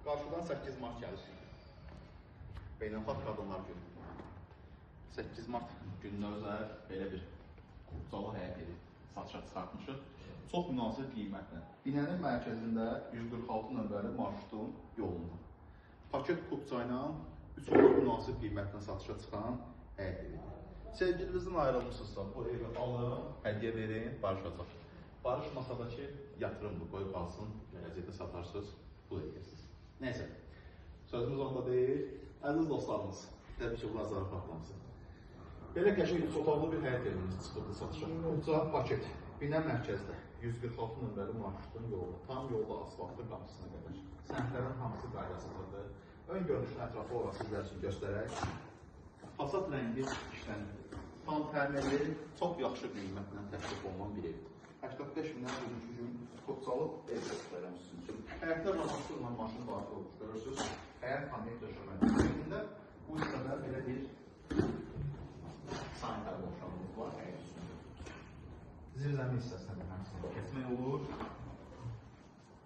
Qarşıdan 8 mart gəlir. Beynəlxalq Qadınlar Günü. 8 mart gününə özəl belə bir Qubcalı həyət evi satışa çıxartmışıq. Çox münasib qiymətlə. Binənin mərkəzində 146 nömrəli marşrutun yolunda. Paket Qubca ilə 3 olur münasib qiymətlə satışa çıxan həyət evidir. Sevgilinizdən ayrılmışsınızsa bu evi alın, hədiyyə verin, barışacaq. Barışmasadakı yatırımdır, qoy qalsın, gələcəkdə satarsınız, pul edirsiniz. Neyse, sözümüz onda deyil. Əziz dostlarımız, təbii ki, bunlar zarafatlansın. Belə qəşəng 3 otaqlı bir həyət evimiz çıxırdı satışa. Qubca paket, binə mərkəzdə 146 nömrəli marşrutun yolunda, tam yolda asfaltlı qapısına qədər. Səmtlərin hamısı qaydasıdır. Ön görünüşün ətrafı orası sizlər üçün göstərək. Fasad rəngi işlənir. Tam təmirli, çox yaxşı qiymətlə təklif olunan bir evdir. 85 mindən bugünkü gün Qubcalı ev göstərəm sizin üçün. Həyətdə rahatsızla maşın daxil olmuş, görürsünüz. Həyət komik döşəmənin üzərində bu hissədə belə bir sanitar boşalımız var həyət üstündə. Zirzəmi hissəsində də həmçinin keçmək olur.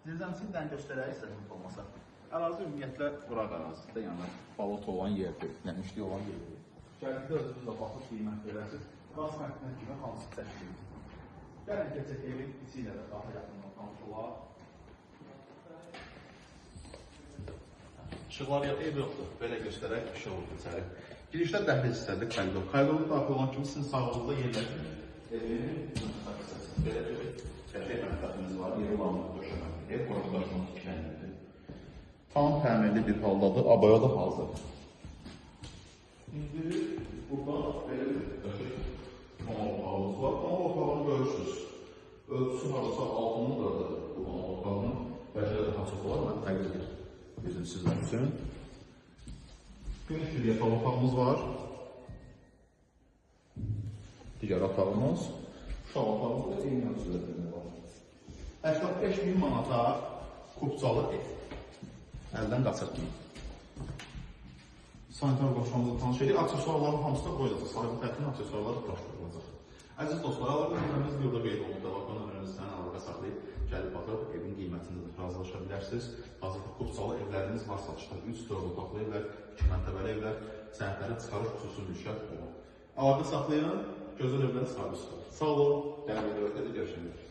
Zirzəmisindən göstərək istəyək olmasa. Ərazi ümumiyyətlə quraq ərazidə, yəni balot olan yerdir, nəmişlik olan yerdir. Gəlində özünüzlə baxıb qiymət verəsiniz. Qaz məktəbinə kimi hansı təşkil edir. Gəlin keçək evin içi ilə də daha yaxından tanış olaq. İşıqlar ev yoxdur, belə göstərək, işıq olur içəri. Girişdə dəhliz hissədir koridor. Koridorun daxil olan kimi sizin sağlığınızda yerləşir. Evin belə bir qəşəng mətbəximiz var, yeri ulanmaq döşəmədir. Ev qoruqlaşmaq işlənirdir. Tam təmirli bir haldadır, abaya da hazır. İndi buradan belə bir qonaq otağımız var. Qonaq otağını görürsünüz. Ölçüsü harasa 6'nın 4'dədir bu qonaq otağının. Bəlkə də daha çox olar, mən təqdir edim sizlər üçün. Geniş bir yataq otağımız var. Digər otağımız. Uşaq otağımız da eyni ölçülərdə var. 85.000 manata Qubcalı ev. Əldən qaçırtmayın. Sanitar qoşmamızı tanış edik. Aksesuarların hamısı da qoyulacaq. Sahibi tərəfindən aksesuarlar quraşdırılacaq. Əziz dostlar, əlaqə nömrəmiz burada qeyd olundu. Əlaqə nömrəmizdən əlaqə saxlayıb gəlib baxıb evin qiymətində də razılaşa bilərsiniz. Hazırda Qubcalı evlərimiz var satışda. 3-4 otaqlı evlər, 2 mərtəbəli evlər, sənədləri çıxarış xüsusi mülkiyyət olur. Əlaqə saxlayan gözəl evlərin sahibi çıxır. Sağ olun, gəlin videoda görüşmək üzere.